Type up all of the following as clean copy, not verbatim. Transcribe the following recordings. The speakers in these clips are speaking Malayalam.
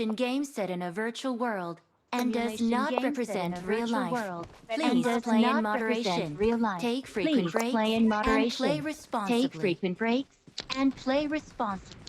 In games set in a virtual world and does not represent real life. Please play in moderation. Take frequent breaks and play responsibly.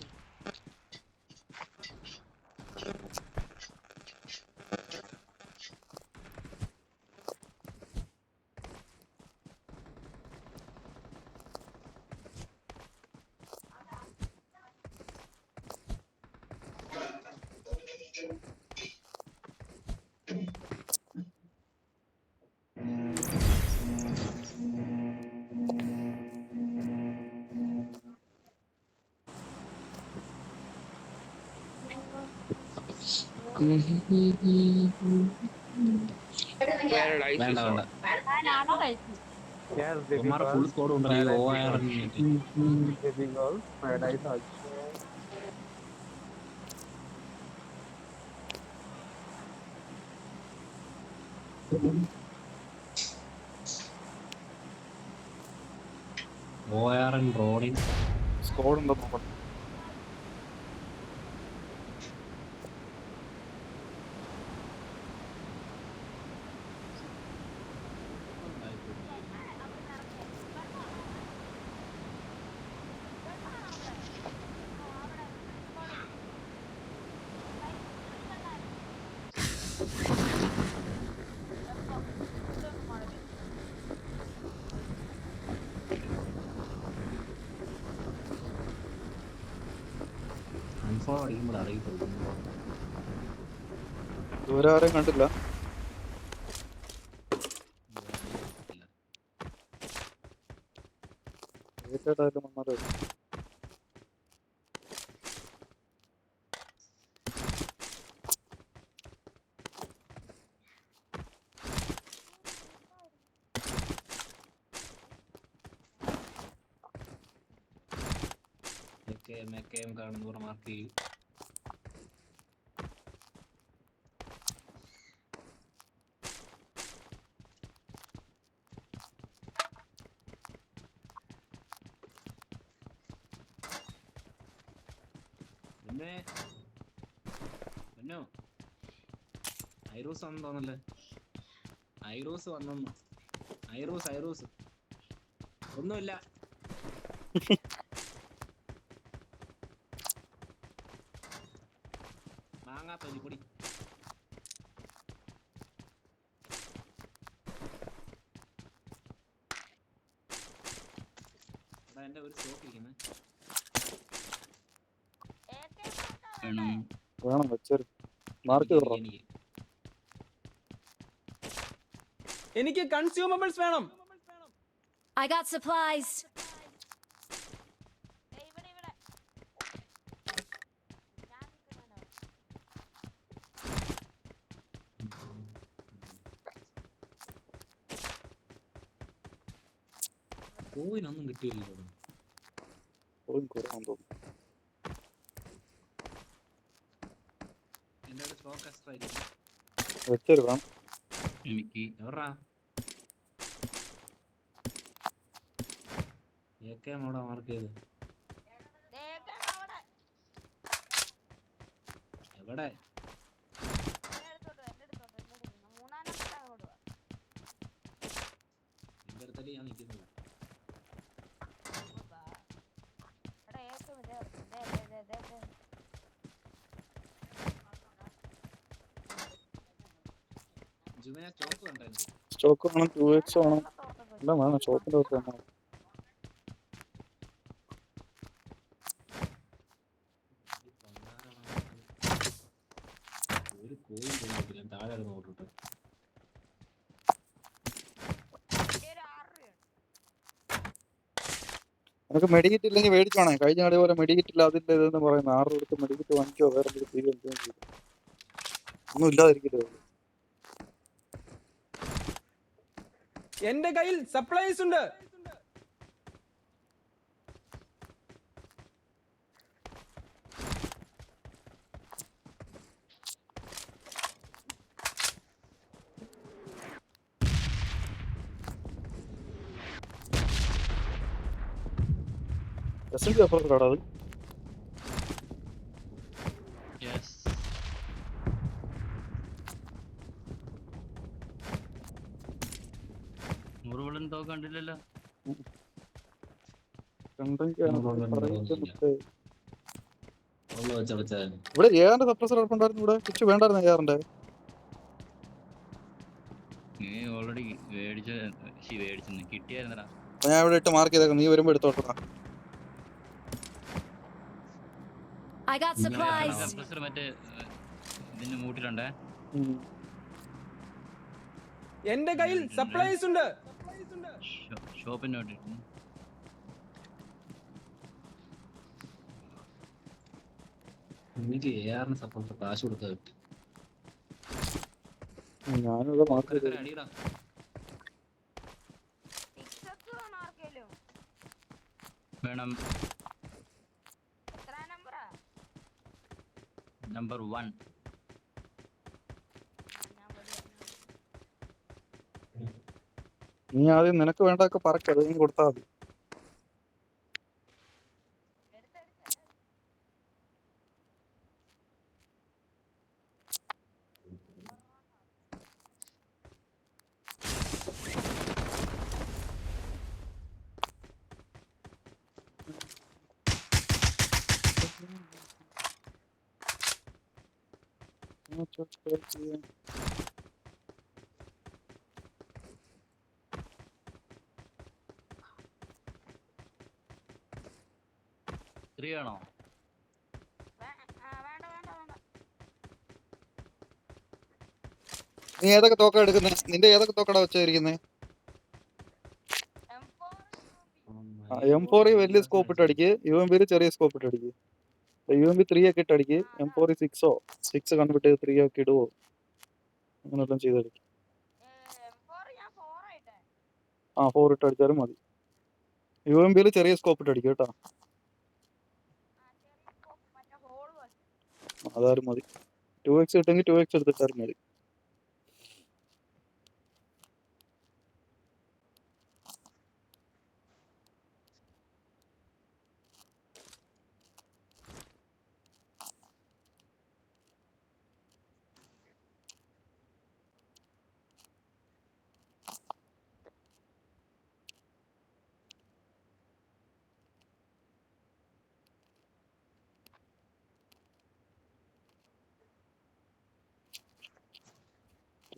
Yes, baby girl. full squad on Paradise OR. baby girl. Paradise also. OR and rolling. Squad ഉണ്ടോ നോക്കണം. Unfollow അടിക്കുമ്പോൾ അറിയത്തുള്ളൂ. ദൂരെ ആരെയും കണ്ടില്ല. ഏതായാലും വന്നാലോ. മെക്കേം കാണുന്നവർ മാർക്ക് ചെയ്യും. പിന്നെ ഐറൂസ് വന്നു തോന്നല്ലേ. ഐറൂസ് വന്നു. ഐറൂസ് ഒന്നുമില്ല. മാങ്ങാ തൊലിപ്പൊടി. എന്റെ ഒരു സ്റ്റോക്ക് ഇരിക്കുന്നത് വേണം വെച്ചൊരു മാർക്ക് കയറോ. എനിക്ക് കൺസ്യൂമബിൾസ് വേണം. I got supplies. കോയിനൊന്നും കിട്ടിയില്ലല്ലോ. കുറവാന്ന് തോന്നുന്നു. എന്റെ ഒരു സ്റ്റോക്ക് എക്സ്ട്രാ ആയിരിക്കും. വെച്ചൊരു വേണം എനിക്ക് എവിടാ അവിടെ മാർക്ക് ചെയ്ത് എവിടെ എന്റെ അടുത്തല്ലേ ഞാൻ നിൽക്കുന്നത്. ജുമന സ്റ്റോക്ക് കണ്ടായിരുന്നു. സ്റ്റോക്ക് വേണം. 2x വേണം. എല്ലാം വേണം. ഷോപ്പിന്റെ ഒക്കെ വേണം. ഒരു കോയിൽ തോന്നിട്ടില്ല. താഴെ നോട്ടിട്ട് നമുക്ക് മെഡിക്കിറ്റ് ഇല്ലെങ്കിൽ മേടിച്ചോണേ. കഴിഞ്ഞ കളി പോലെ മെഡിക്കിറ്റ് ഇല്ല അതില്ല ഇതെന്ന് പറയുന്നത്. 6 കൊടുത്ത് മെഡിക്കിറ്റ് വാങ്ങിക്കോ. വേറെ എന്തെങ്കിലും ചെയ്യോ ഒന്നും ഇല്ലാതിരിക്കരുത്. എന്റെ കയ്യിൽ സപ്ലൈസ് ഉണ്ട്. SMG അപ്പുറത്തിലാടാ അത്. യെസ്. മുറിവുള്ള തോക്ക് കണ്ടില്ലല്ലോ. കണ്ടെങ്കിയാണ് പറയുന്നത്. ഉള്ള വെച്ചാ ഇവിടെ ഏറിന്റെ സപ്രസർ ഉറപ്പുണ്ടായിരുന്നു. ഇവിടെ കിച്ചു വേണ്ടായിരുന്നു ഏറിന്റെ. നീ ഓൾറെഡി മേടിച്ചെന്ന് കിട്ടിയായിരുന്നടാ. ഞാൻ ഇവിടെ ഇട്ട് മാർക്ക് ചെയ്തേക്കാം. നീ വരുമ്പോ എടുത്തോട്ടാ. I got supplies. സപ്രസർ മറ്റേ ഇതിന്റെ മൂട്ടിലുണ്ടേ. എന്റെ കയ്യിൽ സപ്ലൈസ് ഉണ്ട്. ഷോപ്പിന്റെ വേണ്ടിട്ട്. എനിക്ക് AR-ന് സപ്പോർട്ട് കാശ് കൊടുത്താൽ കിട്ടും. ഞാനിവിടെ മാർക്ക് ചെയ്ത് അടിയടാ വേണം. നമ്പർ 1. നീ ആദ്യം നിനക്ക് വേണ്ടതൊക്കെ പറക്ക. അത് നീ കൊടുത്താൽ മതി. ത്രീ ആണോ? നീ ഏതൊക്കെ തോക്കാ എടുക്കുന്നത്? നിന്റെ ഏതൊക്കെ തോക്കടാ വെച്ചിരിക്കുന്നേ? M4 വലിയ സ്കോപ്പ് ഇട്ട് അടിക്ക്. UMP ചെറിയ സ്കോപ്പ് ഇട്ട് അടിക്ക്. UMP 3 ഒക്കെ ഇട്ട് അടിക്ക്. M4 6 കൺവേർട്ട് ചെയ്ത് 3 ഒക്കെ ഇടുവോ അങ്ങനെല്ലാം ചെയ്തെടുക്കും. 4 ഇട്ട് അടിച്ചാലും മതി. UMP ചെറിയ സ്കോപ്പ് ഇട്ട് അടിക്കും കേട്ടോ. അതാരും മതി. 2x കിട്ടെങ്കിൽ 2x എടുത്തിട്ടാലും മതി.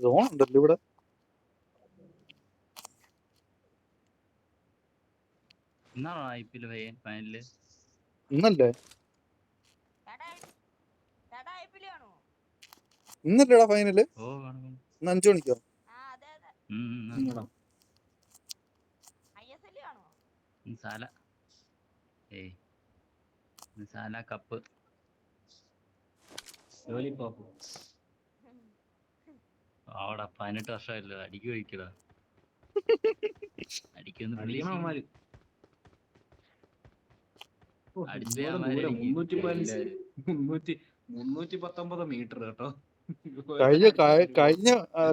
സോൺ ഉണ്ടല്ലോ ഇവിടെ. എന്നാണോ IPL ഫൈനല്? ഇന്നല്ലേ? ഇന്നല്ലേടാ ഫൈനല്? ഓ കാണും. ഇന്ന് 5 മണിക്കോ? സാല കപ്പ് ലോലിപോപ്പ്. ആവടാ 18 വർഷമായല്ലോ. അടിക്ക് കഴിക്കടാ. അടിക്കൊന്ന് അടിക്കണമാര് അടിച്ചാ 319 മീറ്റർ കേട്ടോ. കഴിഞ്ഞ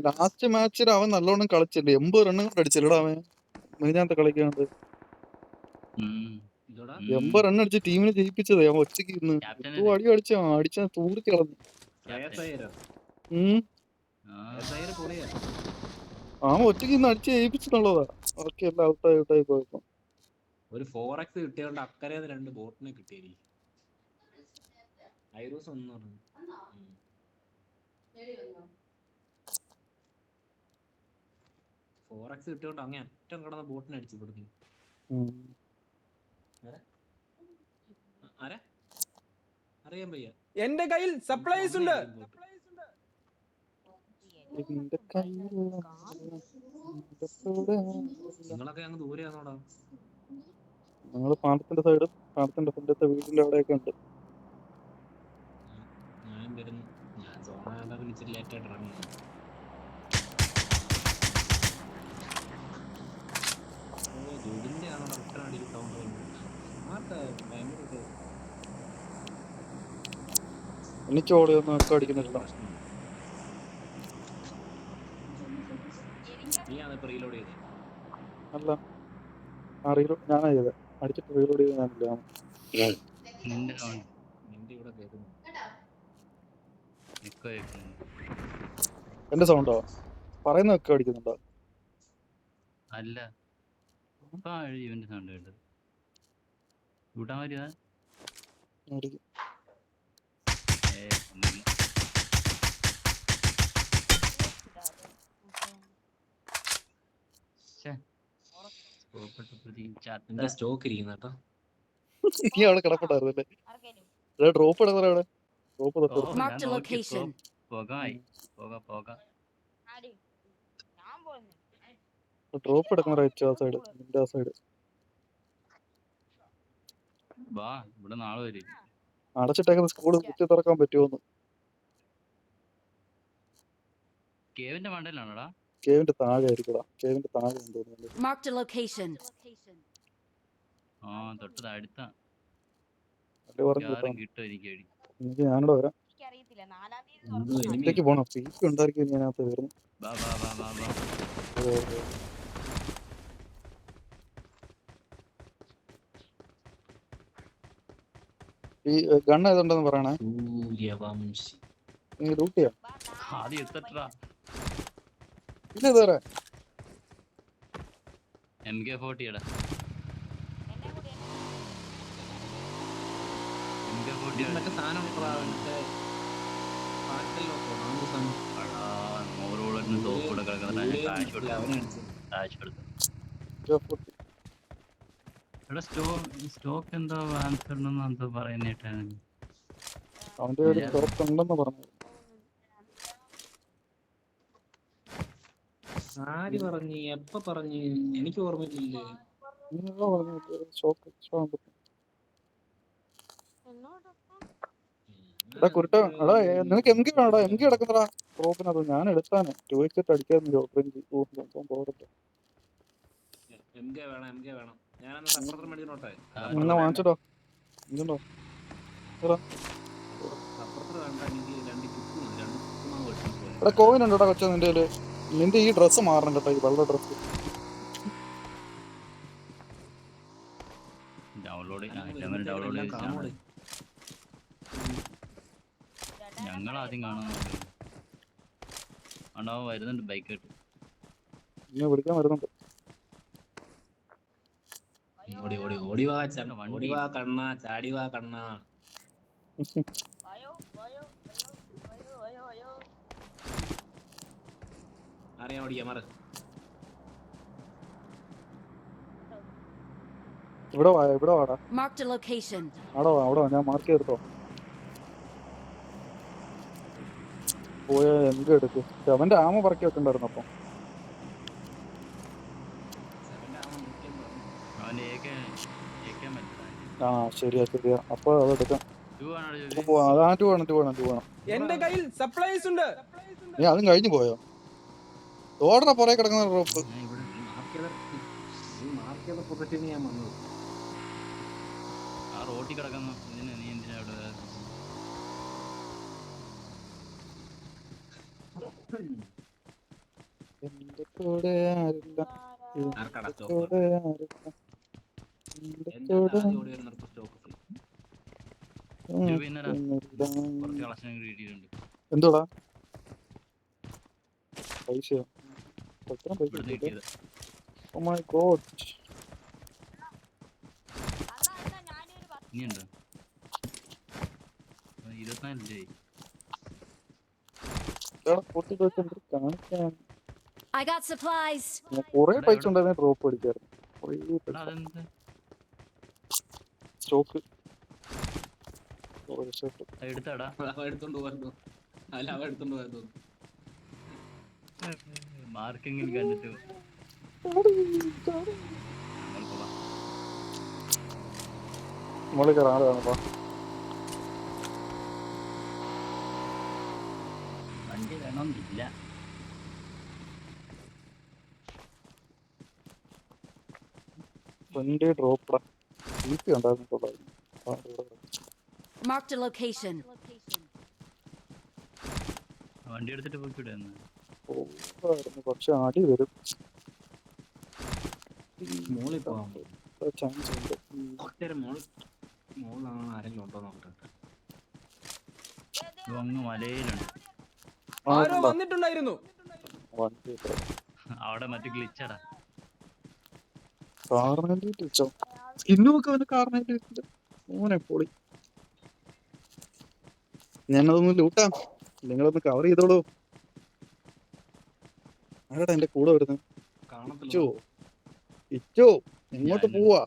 ലാസ്റ്റ് മാച്ചിൽ അവൻ നല്ലോണം കളിച്ചില്ലേ? 80 റണ്ണും കൊണ്ട് അടിച്ചില്ലടാ അവൻ. മിനിഞ്ഞാത്തെ കളിക്കാണ്ട് 80 റൺ അടിച്ച് ടീമിനെ ജയിപ്പിച്ചത് അവൻ ഒറ്റയ്ക്ക് ഇരുന്ന്. അടി അടിച്ച തൂർത്തി കളഞ്ഞു. അവൻ ഒറ്റയ്ക്ക് ഇന്ന് അടിച്ച് ജയിപ്പിച്ചെന്നുള്ളതാ. ഓക്കെ എല്ലാം ഔട്ടായി പോയപ്പോ ഒരു 4x കിട്ടിയോണ്ട് അക്കരെ 2 ബോട്ടിനെ കിട്ടിയ ഐറൂസ് ഒന്ന് പറഞ്ഞു. 4x കിട്ടിയോണ്ട് അങ്ങനെ അറ്റം കിടന്ന ബോട്ടിനെ അടിച്ചു കൊടുക്കും. ആരാ അറിയാൻ വയ്യ. എന്റെ കയ്യിൽ സപ്ലൈസ് ഉണ്ട്. നിങ്ങളൊക്കെ അങ്ങ് ദൂരെയാണോടാ? ഞങ്ങള് പാടത്തിന്റെ സൈഡും പാടത്തിന്റെ ഫ്രണ്ടത്തെ വീടിന്റെ അവിടെയൊക്കെ ഉണ്ട്. ഞാൻ വരുന്നു. ഞാൻ സോണാ വിളിച്ചിട്ട് ലേറ്റായിട്ട് ഇറങ്ങി. ജോഡിന്റെ ആണോടാ ഒട്ടനടി സൗണ്ട് എനിച്ചോളിയൊന്നും ഒക്കെ അടിക്കുന്നില്ല. നീയാണ് ഇപ്പൊ റീലോഡ് ചെയ്തത്? അല്ല അറിയില്ല, ഞാനാ ചെയ്തേ. അടിച്ചിട്ട് റീലോഡ് ചെയ്ത് ഞാനില്ല. നിന്റെ സൗണ്ട് നിന്റെ ഇവിടെ കേൾക്കുന്നു. എക്കോ കേൾക്കുന്നുണ്ട്. എന്റെ സൗണ്ടോ പറയുന്നൊക്കെ അടിക്കുന്നുണ്ടോ? അല്ല ഇപ്പൊ ഇവന്റെ സൗണ്ട് കേട്ടത്. കൂട്ടാൻ പറ്റിയതാ? അടിക്കും. ഒന്നുമില്ല. നിന്റെ സ്റ്റോക്ക് ഇരിക്കുന്ന കേട്ടോ. ഈ അവിടെ കിടപ്പുണ്ടായിരുന്നല്ലേ? ഡ്രോപ്പ് എടുക്കുന്ന അവിടെ ഡ്രോപ്പ് തൊട്ട് Marked a location. ഡ്രോപ്പ് എടുക്കുന്ന റൈറ്റ് ആ സൈഡ്, നിന്റെ ആ സൈഡ്. വാ ഇവിടെ നാളെ വരും. അടച്ചിട്ടേക്കുന്ന സ്കൂള് കുത്തി തുറക്കാൻ പറ്റുമോന്ന്? കേവിന്റെ മണ്ടയിലാണോടാ? കേവിന്റെ താഴെ ആയിരിക്കടാ, കേവിന്റെ താഴെ തോന്നുന്നു. Marked a location. ആ തൊട്ടത് അടുത്ത പറഞ്ഞു കിട്ടും എനിക്ക് അടി. എനിക്ക് ഞാനിവിടെ വരാം. ഒറ്റയ്ക്ക് പോണം, സീറ്റ് ഉണ്ടായിരിക്കും ഞാനകത്ത് വരുന്നു. വാ വാ വാ വാ വാ. ഈ ഗണ്ണ് ഏതുണ്ടെന്ന് പറയണേ. സൂര്യവംശി നീ ലൂട്ടിയാ? ആദ്യം എത്തട്ടാ. പിന്നെ ഇതുവരെ MK40 എടാ. MK40 മറ്റേ സാധനം മറ്റേ പാട്ടിലൊക്കെ ഓവറോളിന് തോക്കൂടെ കിടക്കുന്ന കാശ് കൊടുത്തു. എടാ സ്റ്റോക്ക് എന്തോ ആൻസറിനൊന്നും എന്തോ പറയുന്നേട്ടാണ്. അവന്റെ ഒരു സ്റ്റോക്ക് ഉണ്ടെന്ന് പറഞ്ഞു. ആര് പറഞ്ഞു? എപ്പ പറഞ്ഞു? എനിക്ക് ഓർമ്മയില്ലേ. എടാ കുരുട്ട, എടാ നിനക്ക് MK വേണോടാ? MK കിടക്കുന്നടാ റോപ്പിനത്. ഞാൻ എടുത്താനെ ചോദിച്ചിട്ട് അടിക്കാന്ന് പോരട്ടെ. MK വേണം, MK വേണം. ഞാനന്ന് സപ്പറത്തർ മേടിച്ചോട്ടെ. എന്നാ വാങ്ങിച്ചോ ഇതുണ്ടോ? സപ്പറത്തർ വേണ്ട, എനിക്ക് 2 കിറ്റ് മതി. 2 കിറ്റ് വെട്ടി. എടാ കോയിൻ ഉണ്ടോടാ കൊച്ചാ നിന്റെ കയ്യില്? നിന്റെ ഈ ഡ്രസ്സ് മാറണം കേട്ടോ, ഈ വെള്ള ഡ്രസ്സ്. ഡൗൺലോഡ് കാണൂടെ? ഞങ്ങൾ ആദ്യം കാണാൻ ഉണ്ടാവും. വരുന്നുണ്ട് ബൈക്ക് ആയിട്ട്. ഇന്നെ വിളിക്കാൻ വരുന്നുണ്ട്. ഓടി ഓടി ഓടി വാ ഓടി വാ കണ്ണാ, ചാടി വാ കണ്ണാ. അറിയാൻ ഓടിയാ മാറ്. ഇവിടെ വാടാ. Marked a location. അവിടെ വാ, ഞാൻ മാർക്ക് ചെയ്തെടുത്തോ. പോയ MK എടുക്ക്. അവന്റെ ആമ പറക്കി വെക്കണ്ടായിരുന്നു. അപ്പം ആ ശരിയാ. അപ്പൊ അതെടുക്കാം. അതാ 2 വേണം. എന്റെ കയ്യിൽ സപ്ലൈസ് ഉണ്ട്. നീ അതും കഴിഞ്ഞു പോയോ? ഓടണ പുറകെ കിടക്കുന്ന റോപ്പ്. ഞാൻ വന്നത് ആ റോട്ടിൽ കിടക്കുന്നു. നീ എന്തിനാ അവിടെ? എന്റെ കൂടെ ആരില്ല, ആർക്കാടാ എന്റെ സ്റ്റോക്ക്? കൂടെ ആരില്ല, എന്റെ എന്റെ കൂടെ ആദ്യം ഓടി വരുന്നവർക്ക് സ്റ്റോക്ക് ഫ്രീ. കുറച്ച് കളക്ഷൻ കിട്ടിയിട്ടുണ്ട്. എന്തോടാ പൈസയോ? എത്ര പൈസ ഇവിടുന്ന് കിട്ടിയത്? കിട്ടിയത്. Oh my god. ഇനിയുണ്ടോ? 24 എടാ പൊട്ടി പൈസ എന്ത് കാണിക്കാൻ? I got supplies. കുറെ പൈസ ഉണ്ടായിരുന്നു ഡ്രോപ്പ് അടിക്കായിരുന്നു. കുറേ പൈസ അതെന്ത് സ്റ്റോക്ക് എടുത്താടാ? എടുത്തോണ്ട് പോകാൻ അല്ല, അവ എടുത്തോണ്ട് പോകാൻ തോന്നുന്നു. മാർക്കെങ്കിലും കണ്ടിട്ട് മോളി കയറാണപ്പാ. വണ്ടി വേണമെന്നില്ല. വണ്ടി ഡ്രോപ്പടാ. സീറ്റ് ഉണ്ടായിരുന്നു. Marked a location. വണ്ടി എടുത്തിട്ട് പോയിക്കൂടെ? പോകായിരുന്നു, പക്ഷെ അടി വരും. മോളിൽ പോകാൻ ചാൻസ് ഉണ്ട്. മോളിലാണ് ആരെങ്കിലും ഉണ്ടോ നോക്കട്ടെ. അങ്ങ് മലയിലുണ്ട്. ആരോ വന്നിട്ടുണ്ടായിരുന്നു. വണ്ടി അവിടെ മറ്റു ഗ്ലിച്ചടാ. കാറിനായിട്ട് വെച്ചോ സ്കിന്നൊക്കെ അവന് കാറിനായിട്ട് വെച്ചിട്ട് മോനെ പൊളി. ഞാനതൊന്ന് ലൂട്ടാം, നിങ്ങളൊന്ന് കവർ ചെയ്തോളൂ. ആരാടാ എന്റെ കൂടെ വരുന്നത്? ഇച്ചോ കാണത്തില്ല. ഇച്ചോ എങ്ങോട്ട് പോവാ?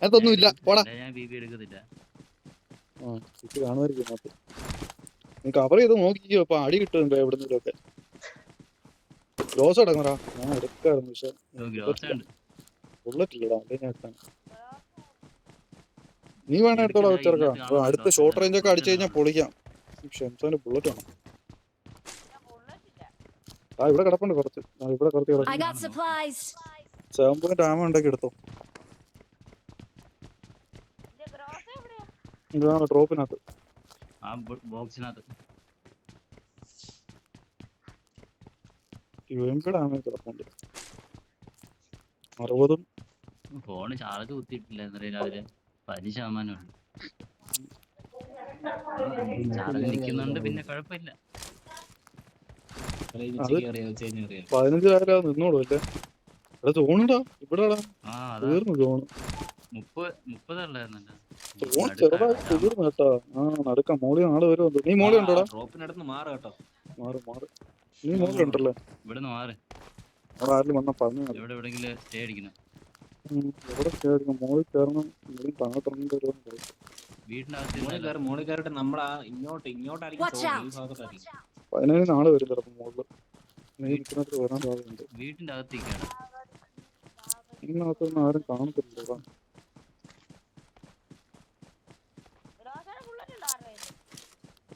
അതൊന്നും ഇല്ല പോടാ. ഞാൻ ബി ബി എടുക്കത്തില്ല. ആ ഇത് കാണുമായിരിക്കും ഇതിനകത്ത്. നീ കവർ ചെയ്ത് നോക്കിക്കോ, അപ്പൊ അടി കിട്ടും എവിടുന്നൊക്കെ. ഗ്ലോസ് അടങ്ങറാ, ഞാൻ എടുക്കായിരുന്നു പക്ഷെ ഗ്രോസ് ഉണ്ട്. ബുള്ളറ്റ് ഇല്ലടാ, അല്ലേ ഞാൻ എടുത്താണ്. നീ വേണേ എടുത്തോളാം വെച്ചെടുക്കാം. അടുത്ത ഷോർട്ട് റേഞ്ച് ഒക്കെ അടിച്ചു കഴിഞ്ഞാൽ പൊളിക്കാം. ഷെംസോന് ബുള്ളറ്റ് വേണം. ആ ഇവിടെ കിടപ്പുണ്ട് കുറച്ച്. ഇവിടെ കുറച്ച് I കിടക്കും. got supplies. 7 ആമ ഉണ്ടാക്കി എടുത്തോ. ഇതാണ് ഡ്രോപ്പിനകത്ത്. ആ ബോക്സിനകത്ത് യുഎംപിയുടെ ആമ കിടപ്പുണ്ട്. 60. ഫോണ് ചാർജ് കുത്തിയിട്ടില്ല. എന്നറിയാം രാവിലെ 10% ചാർജ് നിൽക്കുന്നുണ്ട്. പിന്നെ കുഴപ്പമില്ല. 15 ആയാലും നിന്നോളൂ അല്ലേ? ഇവിടെ സോണുണ്ടാ ഇവിടെ ആ തീർന്നു സോണ്. 30 ഉള്ളായിരുന്നല്ലോ. സോൺ ചെറുതായി തീർന്നു കേട്ടോ. ആ നടക്കാം. മോളി നാളെ വരുമോ? നീ മോളി ഉണ്ടോടാ? ഡ്രോപ്പിനടുത്ത് മാറ് കേട്ടോ. മാറി മാറി. നീ മോളി ഉണ്ടല്ലേ? ഇവിടുന്ന് മാറി. അവിടെ ആരെങ്കിലും വന്നാ പറഞ്ഞു. ഇവിടെ എവിടെയെങ്കിലും സ്റ്റേ അടിക്കണം. എവിടെ ചേർക്കണം? മോളിൽ കയറണം. താഴത്തിറങ്ങേണ്ടി വരുമോ? വീട്ടിനകത്ത് മോളിൽ കയറിട്ട് നമ്മളാ ഇങ്ങോട്ടായിരിക്കും Watch out. ഈ ഭാഗത്തായിരിക്കും. 15 നാളെ വരും ചിലപ്പോൾ മോളില്. നീ ഇരിക്കുന്നിടത്ത് വരാൻ സാധ്യതയുണ്ട്. വീട്ടിന്റെ അകത്തേക്കാണ്. ഇതിനകത്തൊന്നും ആരും കാണത്തില്ല.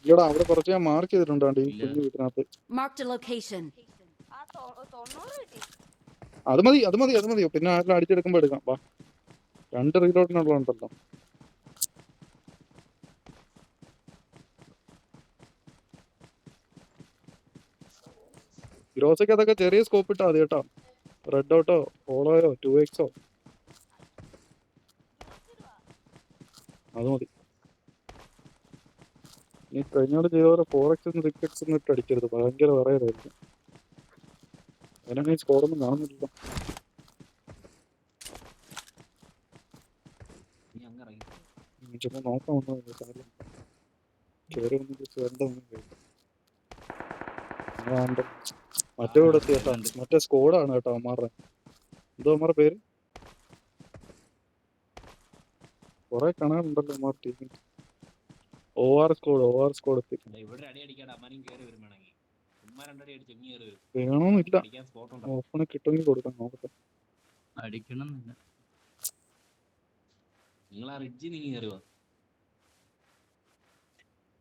ഇല്ലടാ അവിടെ കുറച്ച് ഞാൻ മാർക്ക് ചെയ്തിട്ടുണ്ട് ഈ കുഞ്ഞു വീട്ടിനകത്ത്. Marked a location. അത് മതി അത് മതി അത് മതി. പിന്നെ ആരെല്ലാം അടിച്ചെടുക്കുമ്പോ എടുക്കാം. വാ, 2 റീലോഡിനുള്ളതുണ്ടല്ലോ. ഗ്രോസയ്ക്ക് അതൊക്കെ ചെറിയ സ്കോപ്പ് ഇട്ടാ മതി കേട്ടോ. റെഡ് ഔട്ടോ ഓളോയോ 2x അത് മതി. നീ കഴിഞ്ഞോട് ചെയ്ത പോലെ 4x 6x ഇട്ട് അടിക്കരുത്. ഭയങ്കര വിറയലായിരിക്കും. അതിനാണ് ഈ സ്കോറൊന്നും കാണുന്നില്ല. ചുമ്മാ നോക്കാൻ വന്നു കാര്യം കയറി ഒന്നും വേണ്ട. മറ്റേ ഇവിടെ എത്തിയേട്ടാ. മറ്റേ സ്കോഡാണ് കേട്ടോ അമ്മാരുടെ. എന്തോ അമ്മാരുടെ പേര്? കൊറേ കാണാനുണ്ടല്ലോ അമ്മാർ ടീമിൽ. OR സ്കോഡ് എത്തി. വേണമെന്നില്ല. ഓപ്പണ് കിട്ടുമെങ്കിൽ കൊടുക്കാം. നോക്കട്ടെ. അടിക്കണം. നിങ്ങൾ ആ റിഡ്ജി നീങ്ങി കയറുക.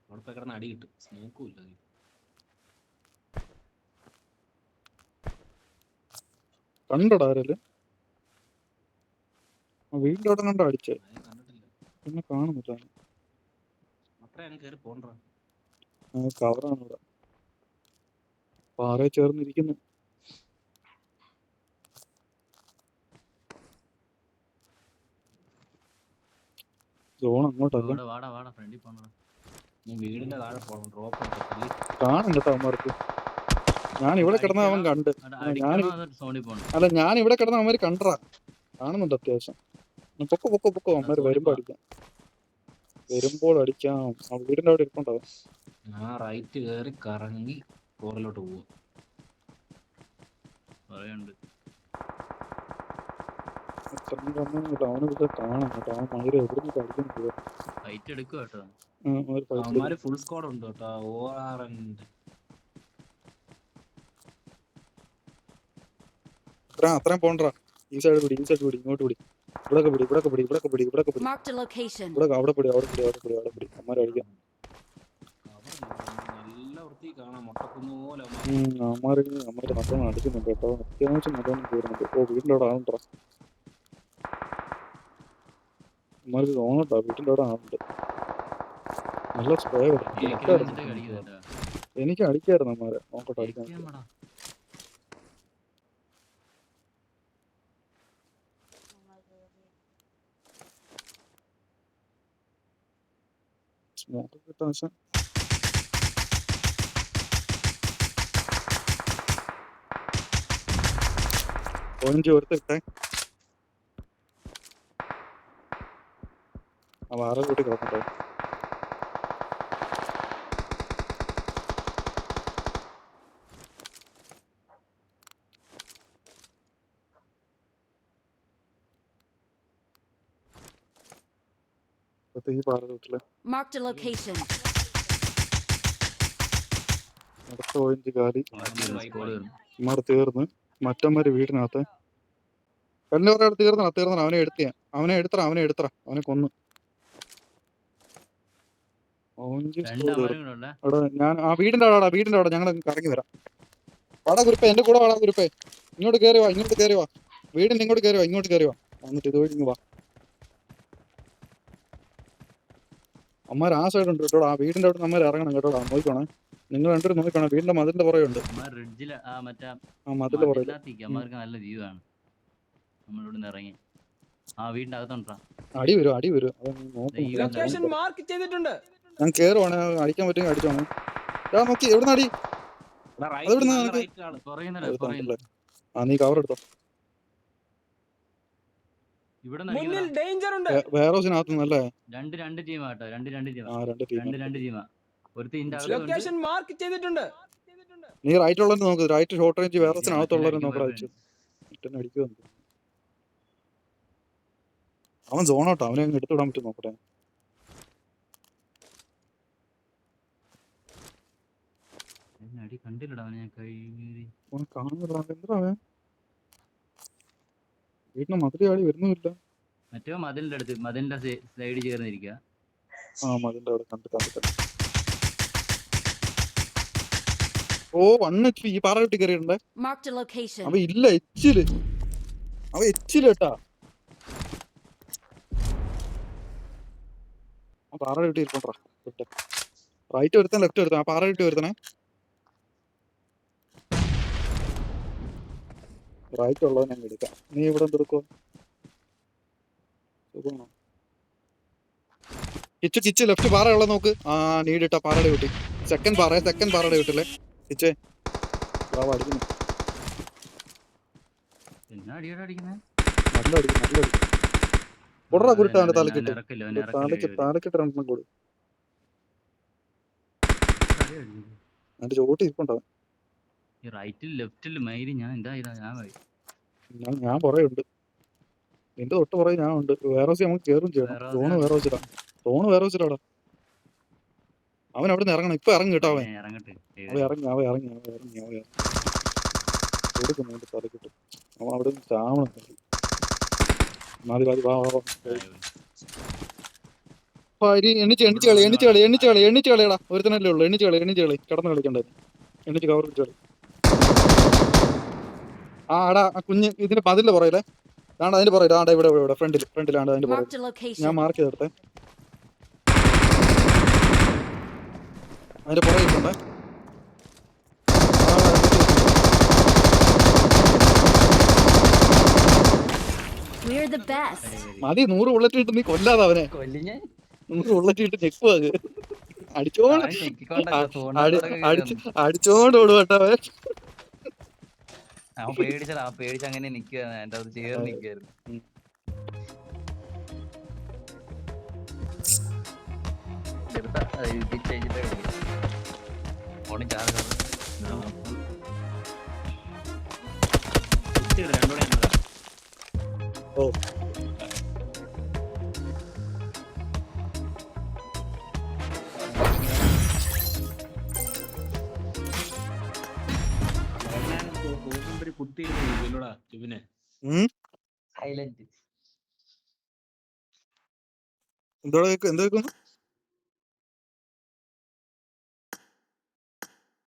അവിടെ പോയി കിടന്ന് അടി കിട്ടും. സ്മോക്കും ഇല്ല. കണ്ടടാ ആരല്ലേ? വീടിന്റെ അവിടെ കണ്ടോ അടിച്ചേ? പിന്നെ കാണുന്നില്ല. കവറാണ് ഇവിടെ. പാറയെ ചേർന്നിരിക്കുന്നു. സോൺ അങ്ങോട്ടല്ല. വീടിന്റെ താഴെ പോകണം. ഡ്രോപ്പ് കാണും കേട്ടോ അവന്മാർക്ക്. ഞാൻ ഇവിടെ കിടന്ന അവൻ കണ്ട്. അല്ല ഞാൻ ഇവിടെ കിടന്ന അവന്മാര് കണ്ടറാ. കാണുന്നുണ്ട് അത്യാവശ്യം. പൊക്കോ അവന്മാര് വരുമ്പോ അടിക്കാം. വരുമ്പോൾ അടിക്കാം. ആ വീടിന്റെ അവിടെ ഇരിപ്പുണ്ടാവും. ആ റൈറ്റ് കയറി കറങ്ങി കോറിലോട്ട് പോവും. അവന് ഇവിടെ കാണാം കേട്ടോ. ആ മയില് എവിടുന്ന് അടിക്കുന്നു. ഫുൾ സ്ക്വാഡ് ഉണ്ട് കേട്ടോ. അത്രയും പോണ്ടാ. ഈ സൈഡ് പിടി ഇങ്ങോട്ട് പിടി. ഇവിടൊക്കെ പിടി. Marked a location. അവിടെ പിടി. അമ്മമാരെ അടിക്കാം. നല്ല വൃത്തി കാണാം. മുട്ടക്കുന്ന് പോലെ അമ്മമാര് നല്ലോണം അടിക്കുന്നുണ്ട് കേട്ടോ. അത്യാവശ്യം നല്ലോണം കയറുന്നുണ്ട്. വീട്ടിൻ്റെ അവിടെ ആളുണ്ടോ? അമ്മമാർക്ക് തോന്നട്ടോ വീട്ടിൻ്റെ അവിടെ ആളുണ്ട്. നല്ല സ്പ്രേ എനിക്ക് അടിക്കായിരുന്നു അമ്മമാരെ. നോക്കട്ടെ അടിക്കാൻ. സ്മോക്ക് കിട്ടാൻ പക്ഷെ ഓറഞ്ച് ഒരുത്തിട്ടെ ആ വേറെ കൂട്ടി കിടക്കണ്ടോ ഈ പാറ കൂട്ടില് Marked a location. അടുത്ത ഓറഞ്ച് കാലി സ്കോഡ് വരും. ഇമാർ തീർന്ന് മറ്റന്മാര് വീടിനകത്ത് എല്ലാം ഒരാൾ തീർന്ന അവനെ എടുത്തറ അവനെ കൊന്നു ഓറഞ്ച് രണ്ട് സ്കോഡ് അമരം തീർന്നു കൂടെ ഉണ്ടേ. അവിടെ ഞാൻ ആ വീടിന്റെ അവിടെ ഞങ്ങൾ കറങ്ങി വരാം വാടാ കുരുപ്പേ എന്റെ കൂടെ വാടാ കുരുപ്പേ ഇങ്ങോട്ട് കയറി വാ വീടിന്റെ ഇങ്ങോട്ട് കയറി വാ എന്നിട്ട് ഇതുവഴി ഇങ്ങ് വാ അമ്മമാർ ആ സൈഡ് ഉണ്ട് കേട്ടോ ആ വീടിന്റെ അവിടെ നമ്മൾ ഇറങ്ങണം കേട്ടോ നോക്കണേ നിങ്ങൾ രണ്ടുപേരും നോക്കണം വീടിന്റെ മതിലിന്റെ പുറകെ ഉണ്ട് അമ്മ റിഡ്ജില് മറ്റേ ആ മതിലിന്റെ പുറകിൽ മതിലിനകത്തേക്ക് അമ്മർക്ക് നല്ല വ്യൂ ആണ്. നമ്മളിവിടെ നിന്ന് ഇറങ്ങി ആ വീടിന്റെ അകത്തുണ്ടാ. അടി വരും അത് ഈ ലൊക്കേഷൻ നോക്കണം മാർക്ക് ചെയ്തിട്ടുണ്ട്. ഞാൻ കേറുവാണ് അടിക്കാൻ പറ്റുമെങ്കിൽ അടിച്ചോണേ ഞാൻ നോക്കി എവിടെ അടി അതെവിടുന്നാ നിനക്ക് പറയുന്നില്ല. ആ നീ കവർ എടുത്തോ ഇവിടെ മുന്നിൽ ഡേഞ്ചർ ഉണ്ട്. വേറെ ഹൗസിനകത്തുനിന്നല്ലേ രണ്ട് ടീമാട്ടോ. രണ്ട് ടീമാ. ആ രണ്ട് രണ്ട് ടീമാ. ഒരുത്തി ഇതിന്റെ ലൊക്കേഷൻ മാർക്ക് ചെയ്തിട്ടുണ്ട്. നീ റൈറ്റ് ഉള്ളവരെ നോക്ക് റൈറ്റ് ഷോർട്ട് റേഞ്ച് വേറെ ഹൗസിനകത്തുള്ളവരെ നോക്കടാ വെച്ചു അടിക്കുമെന്ന് അവൻ സോണോട്ടോ അവനെ അങ്ങ് എടുത്തുവിടാൻ പറ്റും നോക്കട്ടെ അടി കണ്ടില്ലടാ അവനെ ഞാൻ കൈ അവൻ കാണുന്നില്ല എന്താ അവൻ വീട്ടിന് മതിൽ ആടി വരുന്നുമില്ല മറ്റോ മതിലിന്റെ സൈഡ് ചേർന്നിരിക്കുക. ആ മതിന്റെ അവിടെ കണ്ടിട്ട് ഓ 1 HP ഈ പാറ കിട്ടി കയറിയിട്ടുണ്ട് Marked a location. അവ ഇല്ല എച്ചില് കേട്ടാ ആ പാറ കിട്ടി ഇരിക്കണ്ടാ റൈറ്റ് വരുത്താൻ ലെഫ്റ്റ് വരുത്താൻ ആ പാറ കിട്ടി വരുത്തണേ റൈറ്റ് ഉള്ളത് ഞാൻ എടുക്കാം നീ ഇവിടെ എന്തെടുക്കോ കിച്ച് ലെഫ്റ്റ് പാറ ഉള്ളത് നോക്ക് ആ നീടിട്ട പാറയുടെ കിട്ടി സെക്കൻഡ് പാറയുടെ കിട്ടില്ലേ കിച്ചേ അടിക്കുന്നു എന്നാ അടിയോടെ അടിക്കുന്നത്. നല്ല അടിക്കും കൊടുറാ കുരുത്ത അവന്റെ തലക്കിട്ട് തലക്കിട്ട് രണ്ടെണ്ണം കൊടു അതിന്റെ ചോട്ട് ഇരിപ്പുണ്ടാവും ഈ റൈറ്റിൽ ലെഫ്റ്റിൽ മൈരി ഞാൻ ഞാൻ പുറകെ നിന്റെ തൊട്ട് പുറകെ ഞാൻ ഉണ്ട് വേറെ നമുക്ക് കയറും ചെയ്യണം തോണ് വേറെ വെച്ചിട്ടാടാ അവൻ അവിടെ നിന്ന് ഇറങ്ങണം ഇപ്പൊ ഇറങ്ങി കേട്ടോ അവൻ ഇറങ്ങി കൊടുക്കുന്നു അവന്റെ തലക്കിട്ട് അവൻ അവിടെ നിന്ന് ചാവണം എണ്ണിച്ച് കളിയടാ ഒരുത്തനല്ലേ ഉള്ളു എണ്ണിച്ച് കളി കിടന്ന് കളിക്കണ്ടത് എണ്ണിച്ച് കവർ പിടിച്ച് കളി ആ ആടാ കുഞ്ഞ് ഇതിന്റെ പതിന്റെ പുറയിലെ ആണ്ടാ അതിന്റെ പുറകിൽ ആണ്ടാ ഇവിടെ ഫ്രണ്ടിലാണ് അതിന്റെ Marked a പുറകിൽ location. ഞാൻ മാർക്ക് ചെയ്തെടുത്തേ അതിന്റെ പുറകിട്ടുണ്ട് We're the best. മതി 100 ബുള്ളറ്റ് ഇട്ട് നീ കൊല്ലാതെ അവനെ 100 ബുള്ളറ്റ് ഇട്ട് ഞെക്കുവാ അടിച്ചോണ്ട് ഓടും കേട്ടോ അവൻ അവൻ പേടിച്ച അങ്ങനെ നിക്കുക എന്റെ അത് ചേർന്ന് നിക്കായിരുന്നു. ഓ കുത്തിയിരുന്നോടാ ഇവനെ ഹൈലൈറ്റ് എന്തോ കേൾക്കുന്നു